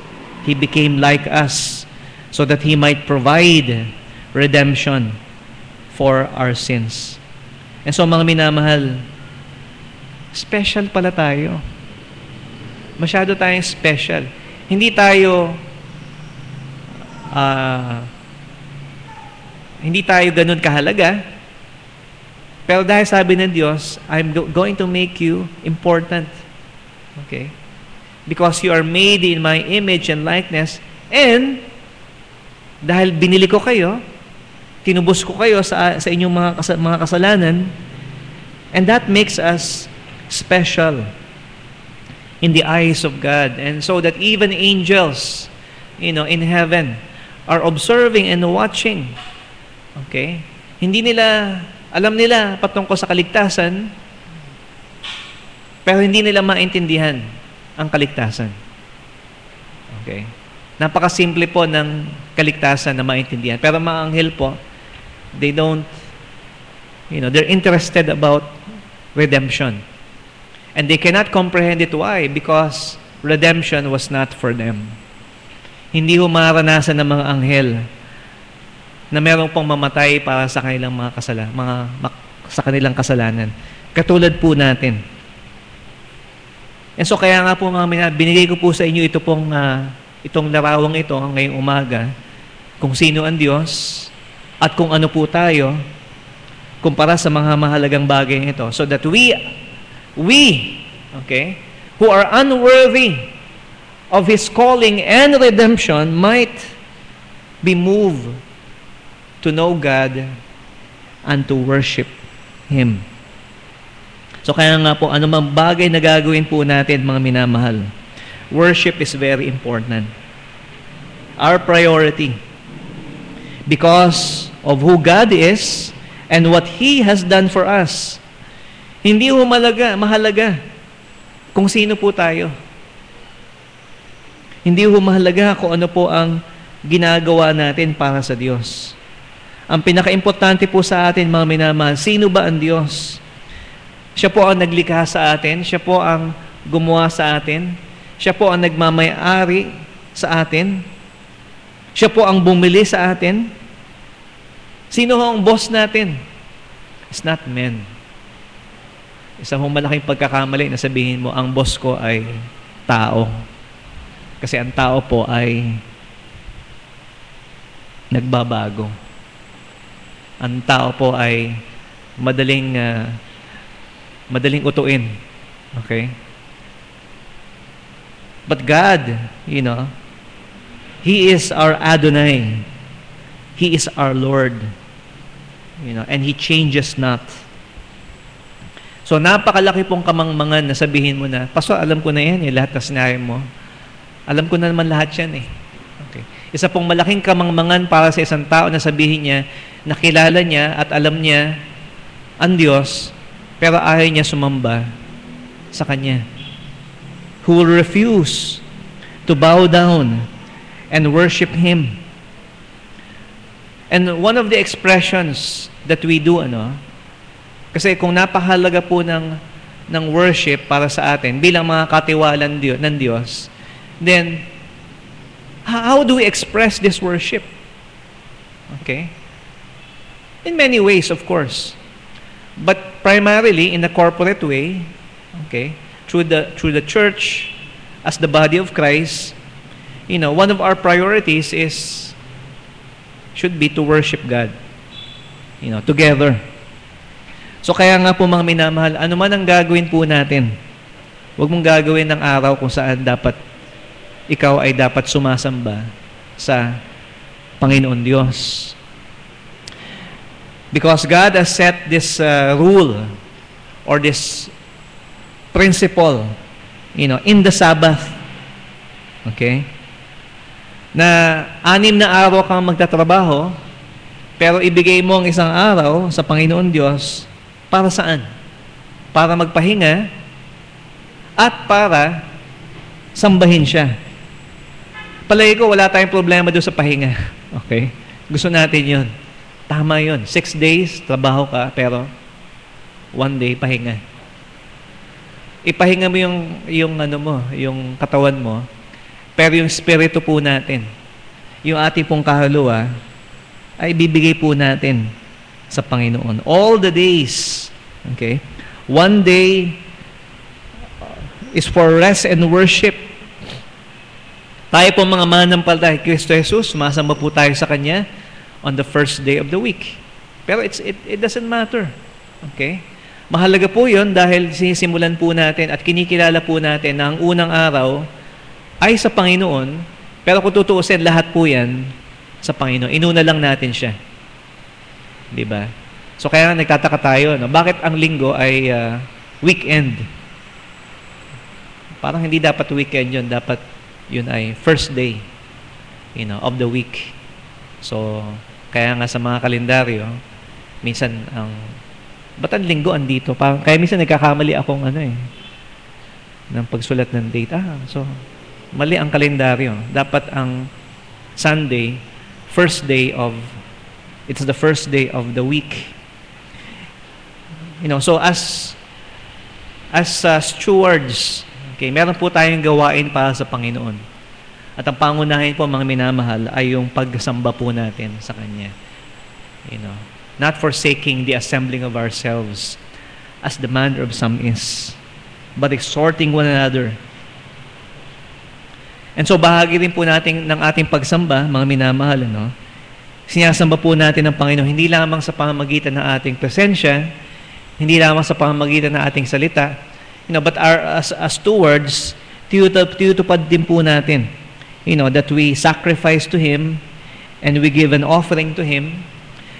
S1: He became like us so that He might provide redemption for our sins. And so, mga minamahal, special pala tayo. Masyado tayong special. Hindi tayo ganun kahalaga. Pero dahil sabi ng Diyos, I'm going to make you important. Okay? Because you are made in my image and likeness, and dahil binili ko kayo, tinubos ko kayo sa inyong mga kasalanan, and that makes us special in the eyes of God. And so that even angels, in heaven, are observing and watching. Okay? Alam nila patungkol sa kaligtasan, pero hindi nila maintindihan ang kaligtasan. Okay? Napakasimple po ng kaligtasan na maintindihan. Pero mga anghel po, they're interested about redemption. And they cannot comprehend it. Why? Because redemption was not for them. Hindi ho maranasan ng mga anghel na meron pong mamatay para sa kanilang sa kanilang kasalanan. Katulad po natin. And so kaya nga po binigay ko po sa inyo itong larawang ito ngayong umaga, kung sino ang Diyos at kung ano po tayo kumpara sa mga mahalagang bagay ito, so that we, okay, who are unworthy of His calling and redemption might be moved to know God and to worship Him. So kaya nga po, anumang bagay na gagawin po natin, mga minamahal, worship is very important. Our priority, because of who God is and what He has done for us. Hindi mahalaga kung sino po tayo. Hindi ho mahalaga kung ano po ang ginagawa natin para sa Diyos. Ang pinaka-importante po sa atin, mga minamahal, sino ba ang Diyos? Siya po ang naglikha sa atin. Siya po ang gumawa sa atin. Siya po ang nagmamay-ari sa atin. Siya po ang bumili sa atin. Sino ho ang boss natin? It's not men. Isang malaking pagkakamali na sabihin mo, ang boss ko ay tao. Kasi ang tao po ay nagbabago. Ang tao po ay madaling utuin. Okay? But God, He is our Adonai. He is our Lord. And He changes not. So, napakalaki pong kamangmangan na sabihin mo na, Pastor, alam ko na yan, lahat na sinabi mo. Alam ko na naman lahat yan Okay. Isa pong malaking kamangmangan para sa isang tao na sabihin niya, nakilala niya at alam niya ang Diyos, pero ayaw niya sumamba sa Kanya. Who will refuse to bow down and worship Him. And one of the expressions that we do, kasi kung napahalaga po ng worship para sa atin, bilang mga katiwalaan ng Diyos, then, how do we express this worship? Okay? In many ways, of course. But primarily, in a corporate way, okay, through the church, as the body of Christ, one of our priorities should be to worship God. Together. So kaya nga po mga minamahal, ano man ang gagawin po natin, huwag mong gagawin ng araw kung saan ikaw ay dapat sumasamba sa Panginoon Diyos. Because God has set this rule or this principle, in the Sabbath. Okay? Na 6 na araw kang magtatrabaho, pero ibigay mo ang isang araw sa Panginoon Diyos para saan? Para magpahinga at para sambahin siya. Palagi ko, wala tayong problema doon sa pahinga. Okay? Gusto natin yun. Tama yun. 6 days, trabaho ka, pero 1 day, pahinga. Ipahinga mo yung katawan mo, pero yung spirito po natin, yung ating pong kahuluwa, ay bibigay po natin sa Panginoon. All the days. Okay? 1 day is for rest and worship. Tayo po mga manampalataya kay Kristo Jesus, sumasamba po tayo sa Kanya on the first day of the week. Pero it doesn't matter. Okay? Mahalaga po yun dahil sinisimulan po natin at kinikilala po natin na ang unang araw ay sa Panginoon, pero kung tutuusin, lahat po yan sa Panginoon. Inuna lang natin siya. Diba? So kaya nagtataka tayo, bakit ang linggo ay weekend? Parang hindi dapat weekend yun, dapat yun ay first day of the week. So, kaya nga sa mga kalendaryo, minsan ba't ang linggo andito? Kaya minsan nagkakamali akong ng pagsulat ng date. So, mali ang kalendaryo. Dapat ang Sunday, it's the first day of the week. So as stewards, okay, meron po tayong gawain para sa Panginoon. At ang pangunahin po, mga minamahal, ay yung pagsamba po natin sa Kanya. Not forsaking the assembling of ourselves as the manner of some is, but exhorting one another. And so, bahagi rin po natin ng ating pagsamba, mga minamahal, sinasamba po natin ng Panginoon, hindi lamang sa pamamagitan ng ating presensya, hindi lamang sa pamamagitan ng ating salita, but as stewards, tiyutupad din po natin, that we sacrifice to Him and we give an offering to Him.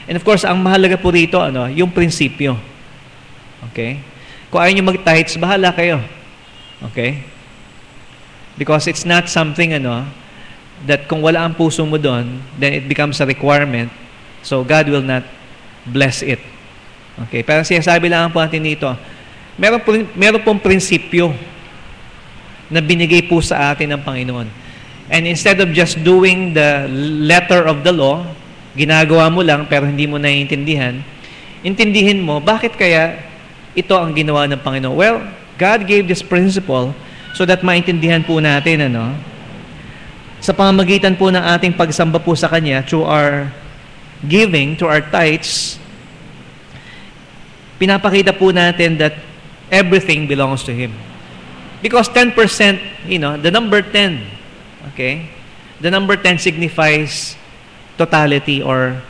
S1: And of course, ang mahalaga po rito, yung prinsipyo. Okay? Kung ayaw nyo mag-tithes, bahala kayo. Okay? Because it's not something, that kung wala ang puso mo doon, then it becomes a requirement. So, God will not bless it. Okay? Pero sinasabi lang po natin dito, meron pong prinsipyo na binigay po sa atin ng Panginoon. And instead of just doing the letter of the law, ginagawa mo lang pero hindi mo naiintindihan, intindihin mo, bakit kaya ito ang ginawa ng Panginoon? Well, God gave this principle so that maintindihan po natin, sa pamamagitan po ng ating pagsamba po sa Kanya, through our giving, through our tithes, pinapakita po natin that everything belongs to Him. Because 10%, the number 10, okay? The number 10 signifies totality or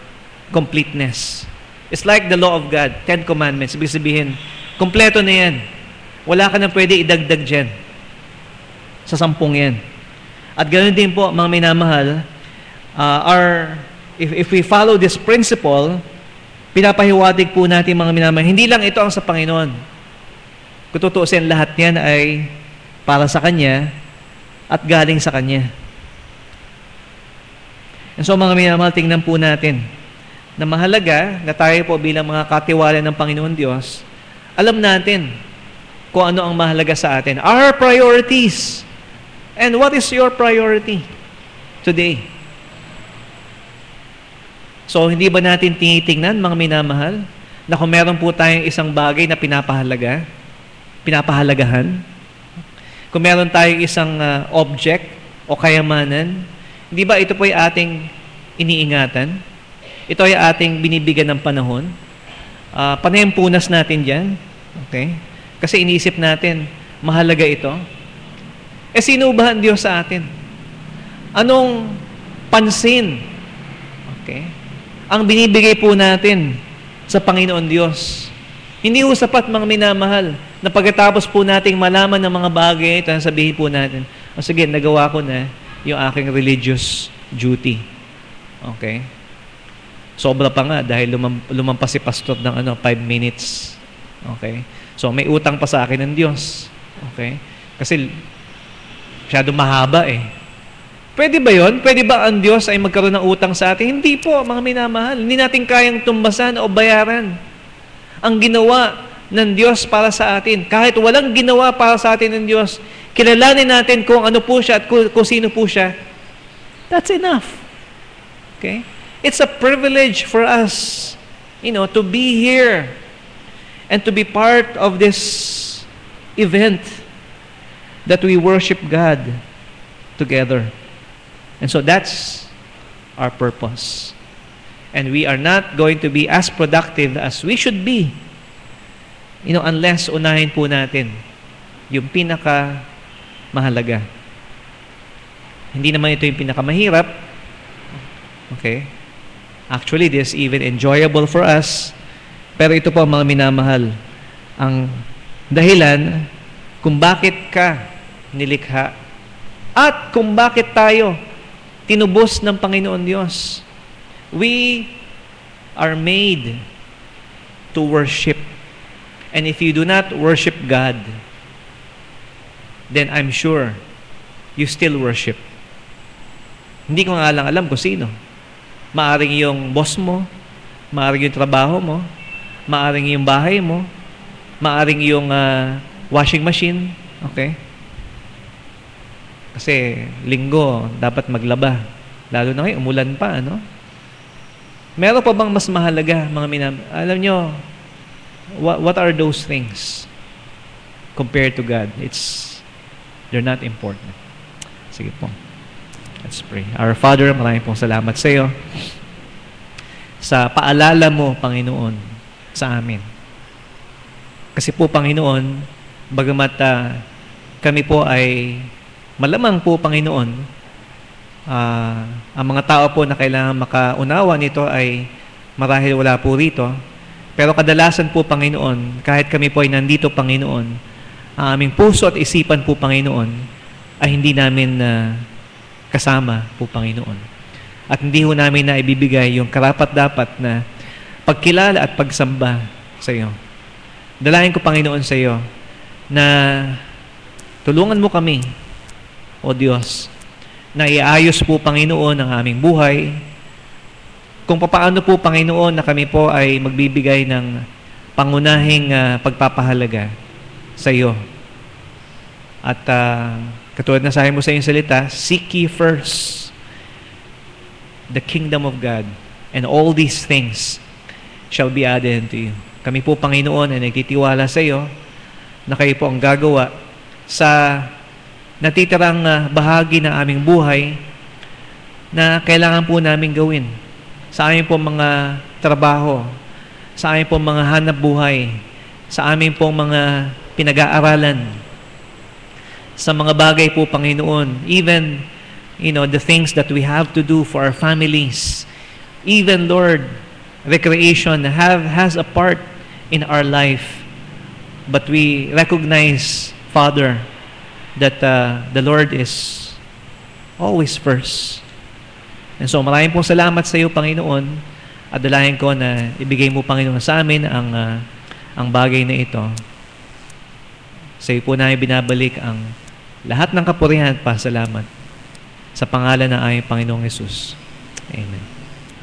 S1: completeness. It's like the law of God, 10 commandments. Ibig sabihin, kompleto na yan. Wala ka na pwede idagdag dyan. Sa 10 yan. At ganoon din po, mga minamahal, if we follow this principle, pinapahiwatig po natin mga minamahal, hindi lang ito ang sa Panginoon. Kung tutuusin, lahat yan ay para sa Kanya at galing sa Kanya. And so mga minamahal, tingnan po natin na mahalaga na tayo po bilang mga katiwala ng Panginoon Diyos, alam natin kung ano ang mahalaga sa atin. Our priorities. And what is your priority today? So, hindi ba natin tinitingnan, mga minamahal, na kung meron po tayong isang bagay na pinapahalagahan, kung meron tayong isang object o kayamanan, hindi ba ito po ay ating iniingatan? Ito ay ating binibigyan ng panahon? Panayang punas natin dyan. Okay? Kasi iniisip natin, mahalaga ito. Sino ba ang Diyos sa atin? Anong pansin? Okay? Ang binibigay po natin sa Panginoon Diyos. Hindi po sapat, mga minamahal, na pagkatapos po nating malaman ng mga bagay, sabihin po natin, sige, nagawa ko na yung aking religious duty. Okay? Sobra pa nga dahil lumampas si pastor ng 5 minutes. Okay? So, may utang pa sa akin ng Diyos. Okay? Kasi, masyado mahaba Pwede ba yon? Pwede ba ang Diyos ay magkaroon ng utang sa atin? Hindi po, mga minamahal. Hindi natin kayang tumbasan o bayaran ang ginawa ng Diyos para sa atin. Kahit walang ginawa para sa atin ng Diyos, kilalanin natin kung ano po siya at kung sino po siya. That's enough. Okay? It's a privilege for us, to be here and to be part of this event that we worship God together. And so that's our purpose. And we are not going to be as productive as we should be, unless unahin po natin yung pinaka-mahalaga. Hindi naman ito yung pinaka-mahirap. Okay? Actually, this is even enjoyable for us. Pero ito po, mga minamahal, ang dahilan kung bakit ka nilikha at kung bakit tayo tinubos ng Panginoon Diyos. We are made to worship. And if you do not worship God, then I'm sure you still worship. Hindi ko nga lang alam kung sino. Maaring yung boss mo, maaring yung trabaho mo, maaring yung bahay mo, maaring yung washing machine. Okay? Kasi linggo, dapat maglaba. Lalo na ngayon, umulan pa, Meron pa bang mas mahalaga, mga alam nyo, what are those things compared to God? They're not important. Sige po. Let's pray. Our Father, maraming pong salamat sa iyo sa paalala mo, Panginoon, sa amin. Kasi po, Panginoon, bagamat kami po ay malamang po, Panginoon, ang mga tao po na kailangan makaunawa nito ay marahil wala po rito. Pero kadalasan po, Panginoon, kahit kami po ay nandito, Panginoon, ang aming puso at isipan po, Panginoon, ay hindi namin kasama po, Panginoon. At hindi ho namin na ibibigay yung karapat-dapat na pagkilala at pagsamba sa iyo. Dalayan ko, Panginoon, sa iyo na tulungan mo kami, O Diyos, na iayos po, Panginoon, ang aming buhay. Kung paano po, Panginoon, na kami po ay magbibigay ng pangunahing pagpapahalaga sa iyo. At Katulad na sabi mo sa iyong salita, seek ye first the kingdom of God, and all these things shall be added unto you. Kami po, Panginoon, ay nagtitiwala sa iyo na kayo po ang gagawa sa natitirang bahagi ng aming buhay na kailangan po namin gawin. Sa aming po mga trabaho, sa aming po mga hanap buhay, sa aming po mga pinag-aaralan, sa mga bagay po, Panginoon, even, the things that we have to do for our families, even, Lord, recreation has a part in our life. But we recognize, Father, that the Lord is always first. And so, maraming pong salamat sa iyo, Panginoon, at dalahin ko na ibigay mo, Panginoon, sa amin ang bagay na ito. Sa iyo po namin binabalik ang lahat ng kapurihan at pasalamat sa pangalan ng aming Panginoong Hesus. Amen.